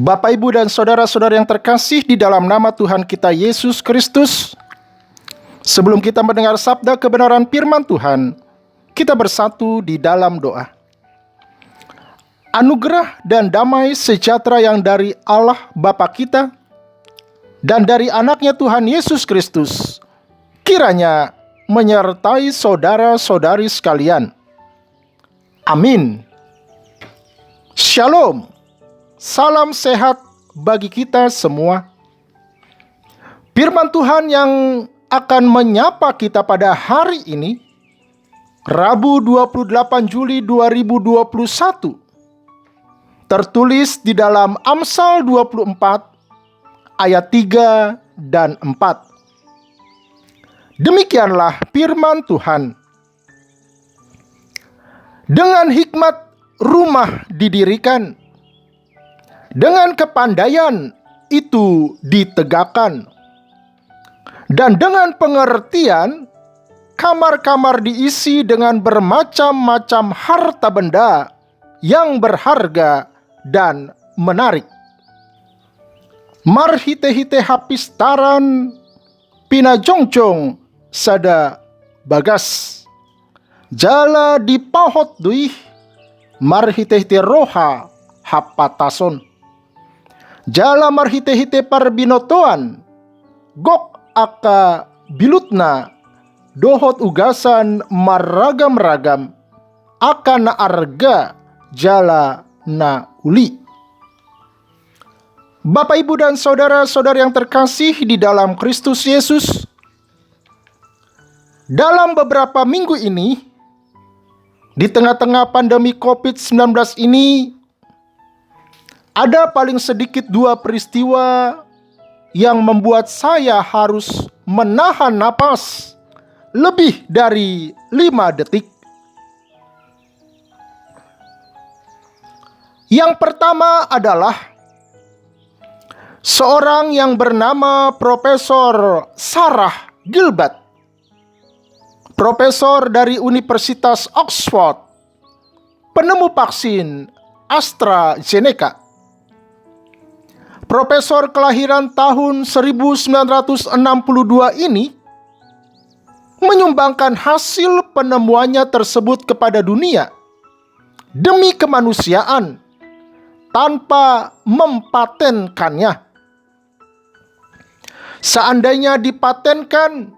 Bapak, Ibu, dan saudara-saudara yang terkasih di dalam nama Tuhan kita Yesus Kristus, sebelum kita mendengar sabda kebenaran firman Tuhan, kita bersatu di dalam doa. Anugerah dan damai sejahtera yang dari Allah Bapa kita dan dari anaknya Tuhan Yesus Kristus kiranya menyertai saudara-saudari sekalian. Amin. Shalom. Salam sehat bagi kita semua. Firman Tuhan yang akan menyapa kita pada hari ini, Rabu 28 Juli 2021, tertulis di dalam Amsal 24 ayat 3 dan 4. Demikianlah firman Tuhan. Dengan hikmat rumah didirikan, dengan kepandaian itu ditegakkan, dan dengan pengertian kamar-kamar diisi dengan bermacam-macam harta benda yang berharga dan menarik. Marhite-hite hapistaran pinajongcong sada bagas, jala di pahot duih marhite-hite roha hapatason. Jala marhite-hite parbinotoan, gok aka bilutna, dohot ugasan maragam-ragam, akan arga jala na uli. Bapak, Ibu, dan saudara-saudara yang terkasih di dalam Kristus Yesus, dalam beberapa minggu ini, di tengah-tengah pandemi COVID-19 ini, ada paling sedikit 2 peristiwa yang membuat saya harus menahan napas lebih dari 5 detik. Yang pertama adalah seorang yang bernama Profesor Sarah Gilbert, profesor dari Universitas Oxford, penemu vaksin AstraZeneca. Profesor kelahiran tahun 1962 ini menyumbangkan hasil penemuannya tersebut kepada dunia demi kemanusiaan tanpa mempatenkannya. Seandainya dipatenkan,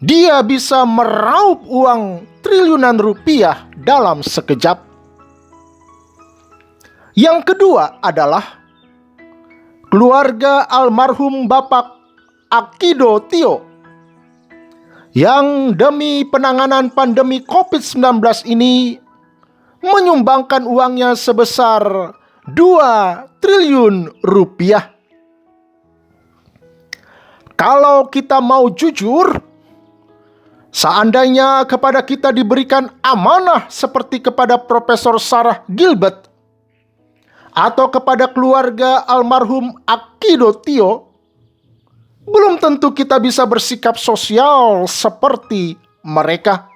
dia bisa meraup uang triliunan rupiah dalam sekejap. Yang kedua adalah keluarga almarhum Bapak Akido Tio, yang demi penanganan pandemi COVID-19 ini menyumbangkan uangnya sebesar 2 triliun rupiah. Kalau kita mau jujur, seandainya kepada kita diberikan amanah seperti kepada Profesor Sarah Gilbert atau kepada keluarga almarhum Akido Tio, belum tentu kita bisa bersikap sosial seperti mereka.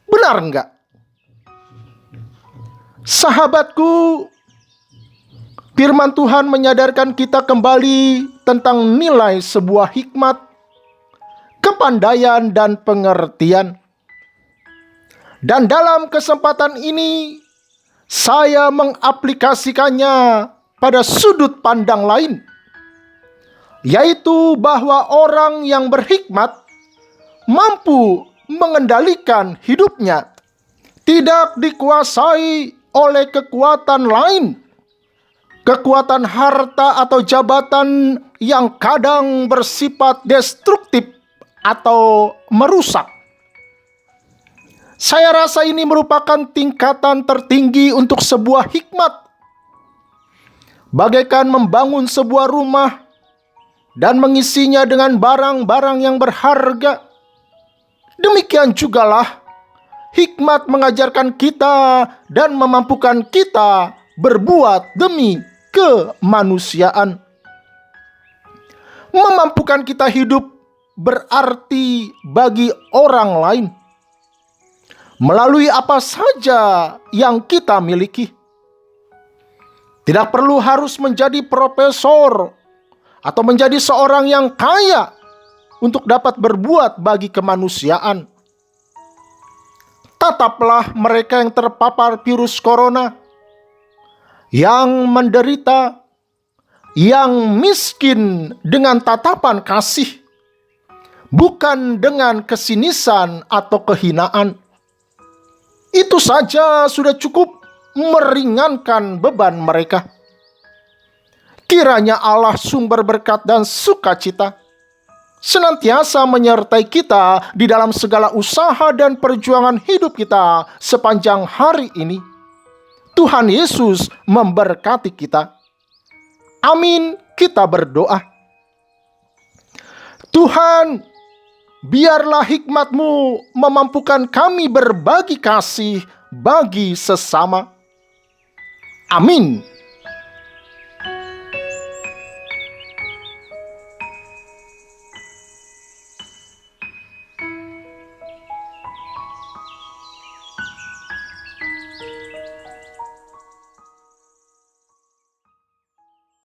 Benar enggak? Sahabatku, firman Tuhan menyadarkan kita kembali tentang nilai sebuah hikmat, kepandaian, dan pengertian. Dan dalam kesempatan ini, saya mengaplikasikannya pada sudut pandang lain, yaitu bahwa orang yang berhikmat mampu mengendalikan hidupnya, tidak dikuasai oleh kekuatan lain, kekuatan harta atau jabatan yang kadang bersifat destruktif atau merusak. Saya rasa ini merupakan tingkatan tertinggi untuk sebuah hikmat. Bagaikan membangun sebuah rumah dan mengisinya dengan barang-barang yang berharga. Demikian jugalah hikmat mengajarkan kita dan memampukan kita berbuat demi kemanusiaan. Memampukan kita hidup berarti bagi orang lain melalui apa saja yang kita miliki. Tidak perlu harus menjadi profesor atau menjadi seorang yang kaya untuk dapat berbuat bagi kemanusiaan. Tataplah mereka yang terpapar virus corona, yang menderita, yang miskin dengan tatapan kasih, bukan dengan kesinisan atau kehinaan. Itu saja sudah cukup meringankan beban mereka. Kiranya Allah sumber berkat dan sukacita senantiasa menyertai kita di dalam segala usaha dan perjuangan hidup kita sepanjang hari ini. Tuhan Yesus memberkati kita. Amin. Kita berdoa. Tuhan, biarlah hikmat-Mu memampukan kami berbagi kasih bagi sesama. Amin.